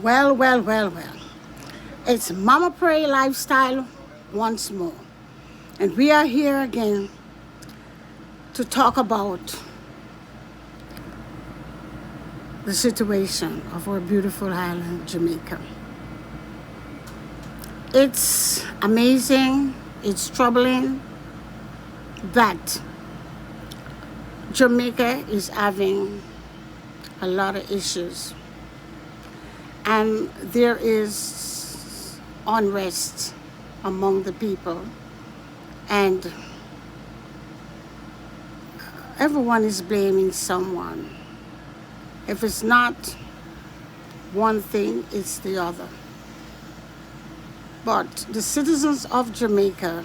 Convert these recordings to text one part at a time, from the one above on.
Well, well, well, well. It's Mama Pray Lifestyle once more. And we are here again to talk about the situation of our beautiful island, Jamaica. It's amazing, it's troubling that Jamaica is having a lot of issues. And there is unrest among the people. And everyone is blaming someone. If it's not one thing, it's the other. But the citizens of Jamaica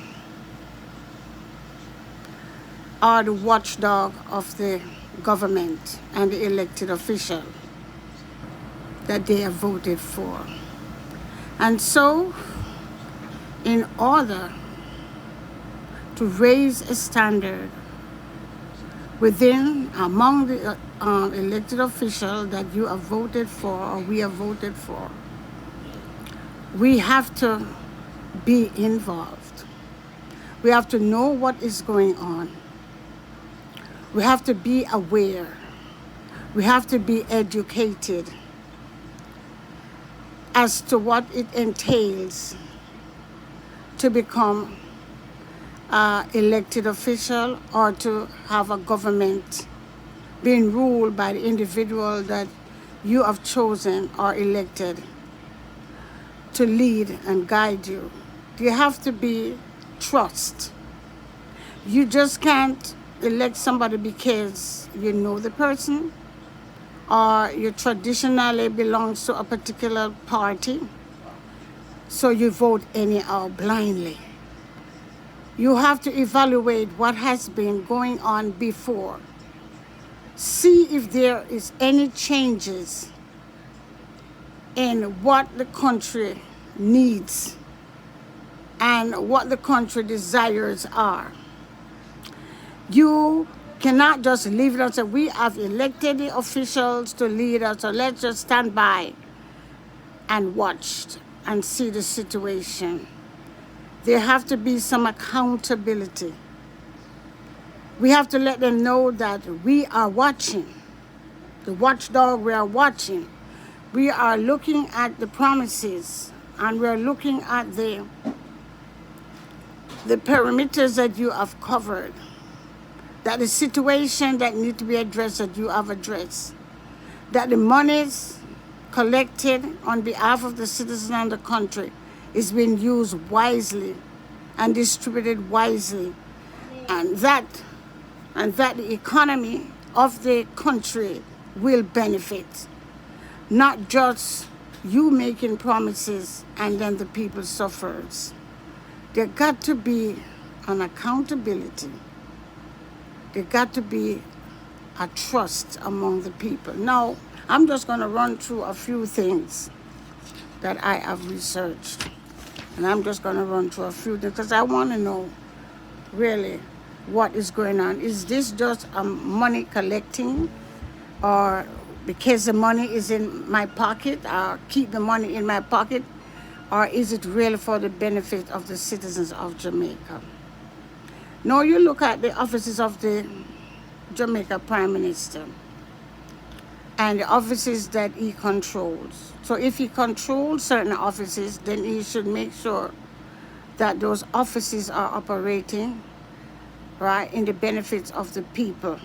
are the watchdog of the government and the elected official that they have voted for. And so, in order to raise a standard among the elected official that you have voted for or we have voted for, we have to be involved. We have to know what is going on. We have to be aware. We have to be educated as to what it entails to become an elected official or to have a government being ruled by the individual that you have chosen or elected to lead and guide you. There have to be trust. You just can't elect somebody because you know the person or you traditionally belongs to a particular party, so you vote anyhow blindly. You have to evaluate what has been going on before. See if there is any changes in what the country needs and what the country desires are. You cannot just leave it and say, we have elected the officials to lead us, so let's just stand by and watch and see the situation. There have to be some accountability. We have to let them know that we are watching. The watchdog, we are watching. We are looking at the promises and we are looking at the perimeters that you have covered, that the situation that need to be addressed that you have addressed, that the monies collected on behalf of the citizens and the country is being used wisely and distributed wisely, and that the economy of the country will benefit, not just you making promises and then the people suffers. There got to be an accountability. There got to be a trust among the people. Now, I'm just going to run through a few things that I have researched. And I'm just going to run through a few things because I want to know really what is going on. Is this just money collecting, or because the money is in my pocket, I'll keep the money in my pocket, or is it really for the benefit of the citizens of Jamaica? Now you look at the offices of the Jamaica Prime Minister and the offices that he controls. So if he controls certain offices, then he should make sure that those offices are operating right in the benefits of the people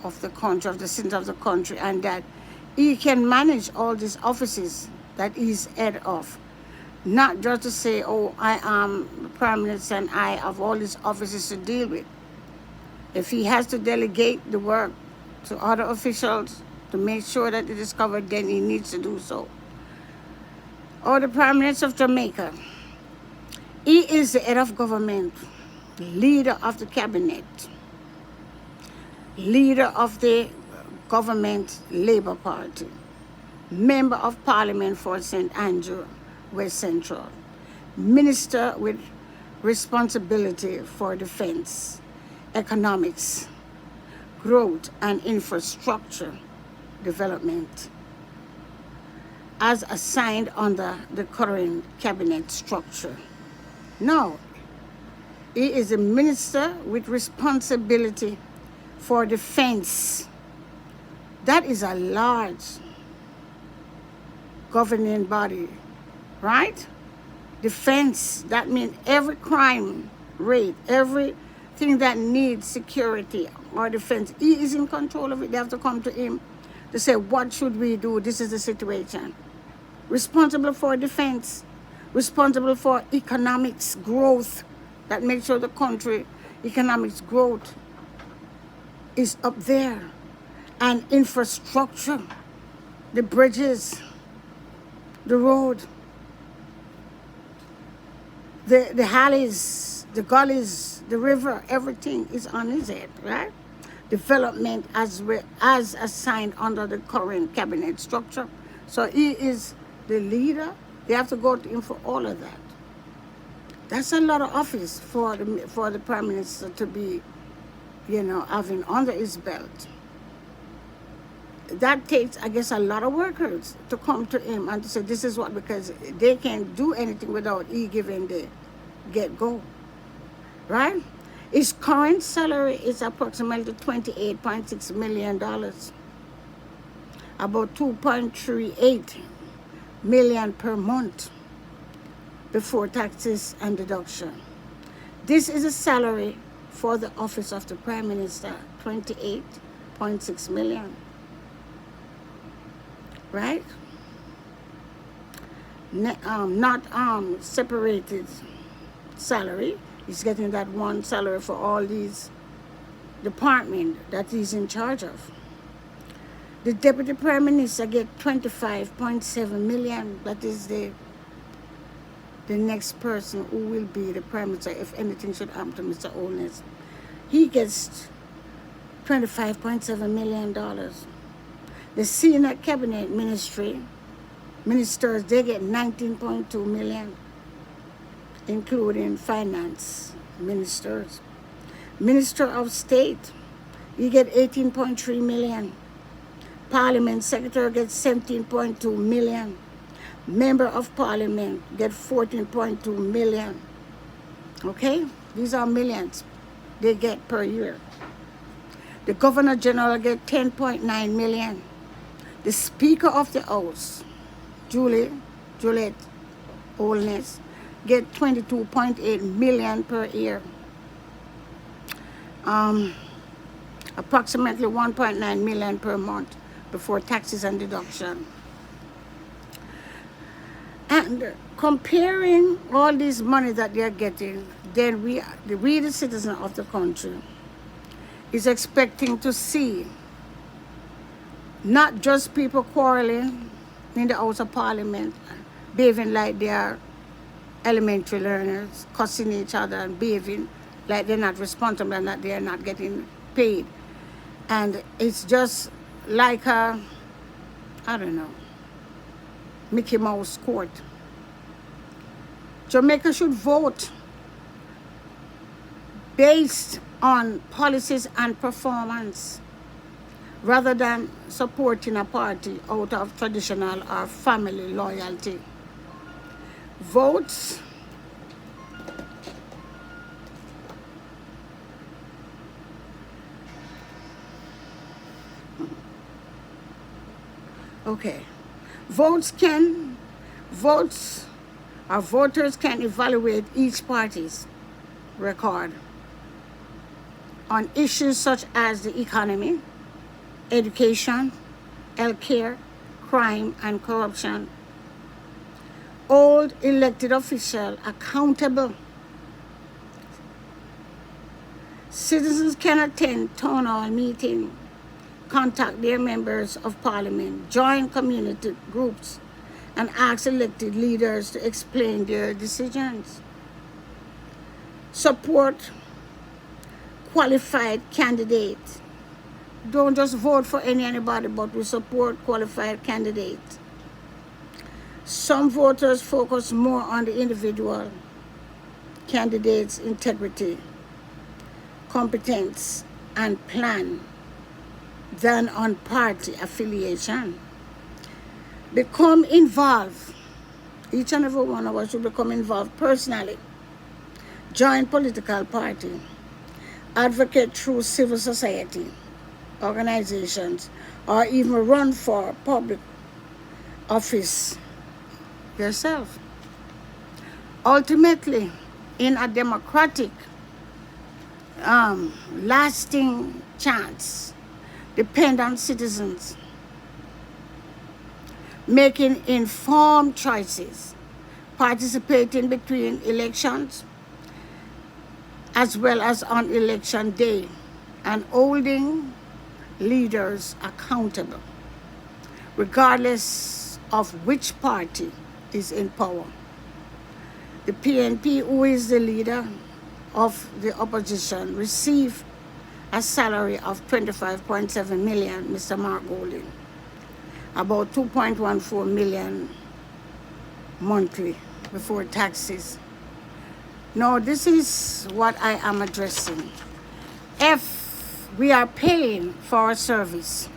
of the country, of the citizens of the country, and that he can manage all these offices that he's head of. Not just to say, oh, I am the Prime Minister and I have all these offices to deal with. If he has to delegate the work to other officials to make sure that it is covered, then he needs to do so. Or the Prime Minister of Jamaica, he is the head of government, leader of the cabinet, leader of the government Labour Party, member of Parliament for St. Andrew, West Central, minister with responsibility for defense, economics, growth and infrastructure development. as assigned under the current cabinet structure. No, he is a minister with responsibility for defense. That is a large governing body, right? Defense, that means every crime rate, everything that needs security or defense, he is in control of it. They have to come to him to say, what should we do? This is the situation. Responsible for defense, responsible for economics growth, that makes sure the country economics growth is up there, and infrastructure, the bridges, the road, the alleys, the gullies, the river, everything is on his head, right? Development as assigned under the current cabinet structure. So he is the leader. They have to go to him for all of that. That's a lot of office for the prime minister to be, having under his belt. That takes, I guess, a lot of workers to come to him and to say, this is what, because they can't do anything without he giving the get-go, right? His current salary is approximately $28.6 million, about $2.38 million per month before taxes and deduction. This is a salary for the office of the Prime Minister, $28.6 million. Right? Not separated salary. He's getting that one salary for all these departments that he's in charge of. The Deputy Prime Minister get $25.7 million. That is the next person who will be the Prime Minister if anything should happen to Mr. Holness. He gets $25.7 million. The senior cabinet ministers, they get $19.2 million, including finance ministers. Minister of State, you get $18.3 million. Parliament Secretary gets $17.2 million. Member of Parliament get $14.2 million. Okay? These are millions they get per year. The Governor General get $10.9 million. The Speaker of the House, Juliet Holness, get $22.8 million per year. Approximately $1.9 million per month before taxes and deduction. And comparing all this money that they're getting, then we the citizen of the country, is expecting to see not just people quarreling in the House of Parliament, behaving like they are elementary learners, cussing each other and behaving like they're not responsible and that they're not getting paid. And it's just like a, Mickey Mouse court. Jamaica should vote based on policies and performance rather than supporting a party out of traditional or family loyalty. Votes voters can evaluate each party's record on issues such as the economy, education, healthcare, crime, and corruption. Hold elected officials accountable. Citizens can attend town hall meetings, contact their members of parliament, join community groups, and ask elected leaders to explain their decisions. Support qualified candidates. Don't just vote for anybody, but we support qualified candidates. Some voters focus more on the individual candidate's integrity, competence, and plan than on party affiliation. Become involved. Each and every one of us should become involved personally. Join political party. Advocate through civil society organizations, or even run for public office yourself. Ultimately, in a democratic, lasting chance, depend on citizens making informed choices, participating between elections as well as on election day, and holding leaders accountable, regardless of which party is in power. The PNP, who is the leader of the opposition, received a salary of 25.7 million, Mr. Mark Golding, about 2.14 million monthly before taxes. Now, this is what I am addressing. If we are paying for a service,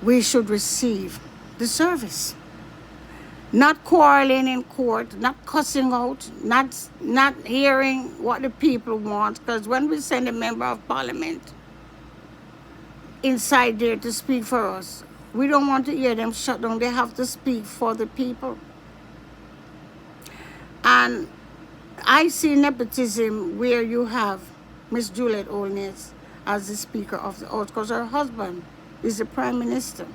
we should receive the service. Not quarreling in court, not cussing out, not hearing what the people want. Because when we send a member of parliament inside there to speak for us, we don't want to hear them shut down. They have to speak for the people. And I see nepotism where you have Miss Juliet Olness as the Speaker of the House because her husband is the Prime Minister.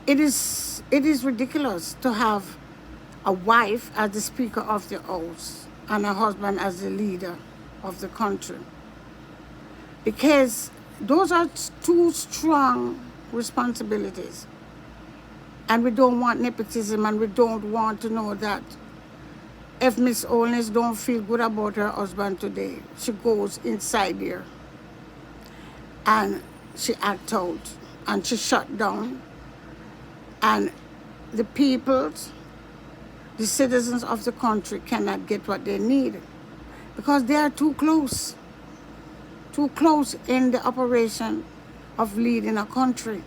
It is ridiculous to have a wife as the Speaker of the House and a husband as the leader of the country, because those are two strong responsibilities. And we don't want nepotism, and we don't want to know that if Miss Olness don't feel good about her husband today, she goes inside there and she act out and she shut down. And the people, the citizens of the country cannot get what they need because they are too close in the operation of leading a country.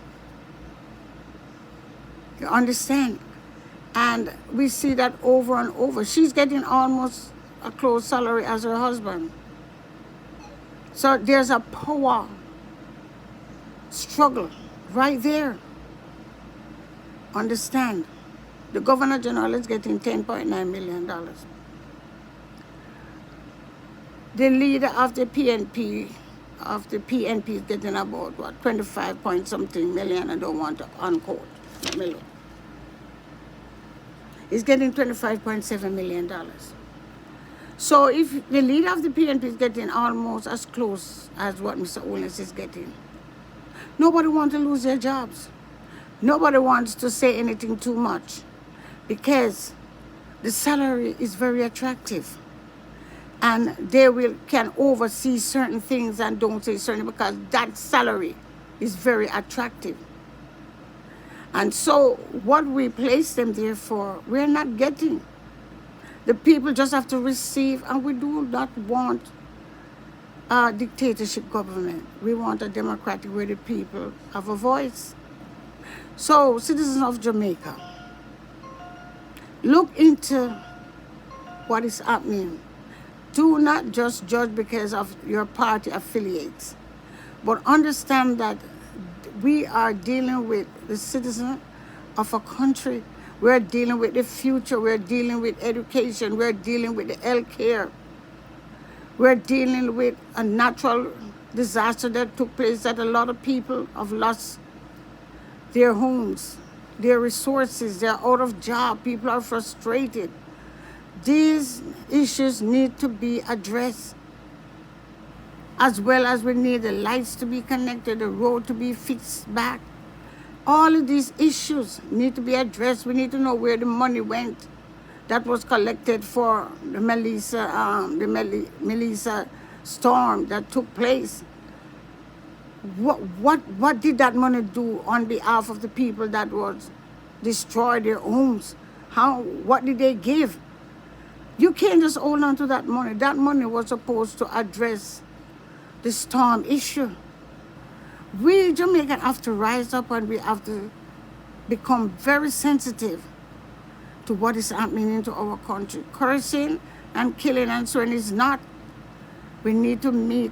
You understand? And we see that over and over. She's getting almost a close salary as her husband. So there's a power struggle right there. Understand? The Governor General is getting $10.9 million. The leader of the PNP is getting about, 25 point something million. I don't want to unquote. Let me look. He's getting $25.7 million. So if the leader of the PNP is getting almost as close as what Mr. Olness is getting, nobody wants to lose their jobs. Nobody wants to say anything too much because the salary is very attractive. And they can oversee certain things and don't say certain because that salary is very attractive. And so what we place them there for, we're not getting. The people just have to receive, and we do not want a dictatorship government. We want a democratic where the people have a voice. So, citizens of Jamaica, look into what is happening. Do not just judge because of your party affiliates, but understand that we are dealing with the citizen of a country. We're dealing with the future. We're dealing with education. We're dealing with the health care. We're dealing with a natural disaster that took place that a lot of people have lost their homes, their resources. They're out of job. People are frustrated. These issues need to be addressed, as well as we need the lights to be connected, the road to be fixed back. All of these issues need to be addressed. We need to know where the money went that was collected for the Melissa storm that took place. What did that money do on behalf of the people that was destroyed their homes? What did they give? You can't just hold on to that money. That money was supposed to address the storm issue. We Jamaican have to rise up, and we have to become very sensitive to what is happening into our country. Cursing and killing and so on is not. We need to meet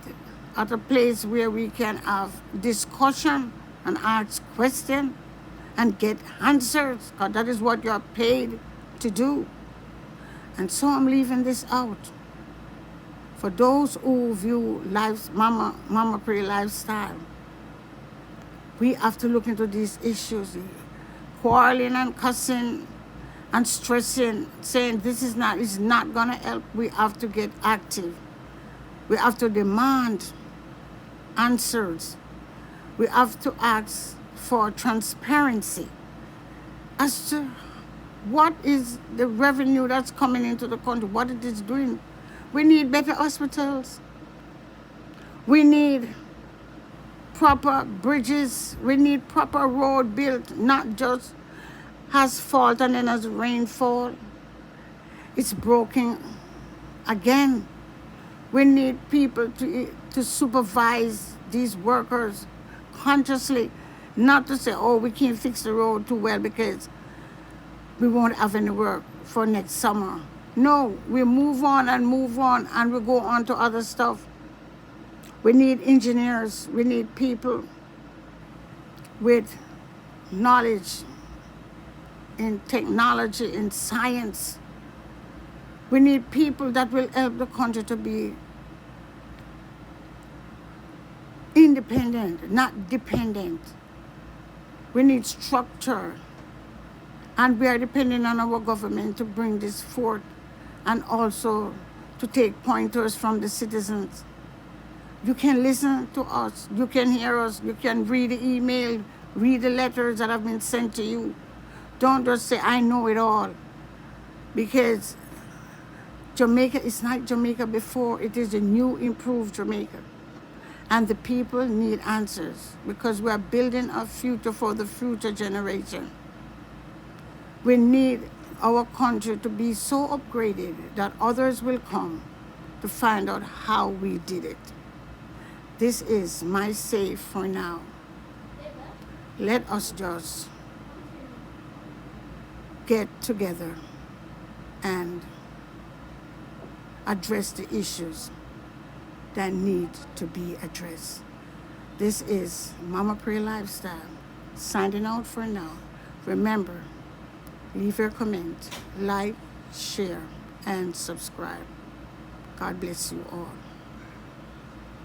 at a place where we can have discussion and ask questions and get answers, because that is what you're paid to do. And so I'm leaving this out. For those who view Mama Pray lifestyle, we have to look into these issues. Quarreling and cussing and stressing, saying this is not gonna help. We have to get active. We have to demand answers. We have to ask for transparency as to what is the revenue that's coming into the country, what it is doing. We need better hospitals. We need proper bridges. We need proper road built, not just asphalt and then as rainfall, it's broken again. We need people to supervise these workers consciously, not to say, oh, we can't fix the road too well because we won't have any work for next summer. No, we move on and we go on to other stuff. We need engineers. We need people with knowledge in technology, in science. We need people that will help the country to be independent, not dependent. We need structure. And we are depending on our government to bring this forth and also to take pointers from the citizens. You can listen to us. You can hear us. You can read the email, read the letters that have been sent to you. Don't just say, I know it all. Because Jamaica is not Jamaica before. It is a new, improved Jamaica. And the people need answers because we are building a future for the future generation. We need our country to be so upgraded that others will come to find out how we did it. This is my say for now. Let us just get together and address the issues that need to be addressed. This is Mama Pray Lifestyle, signing out for now. Remember, leave your comment, like, share, and subscribe. God bless you all.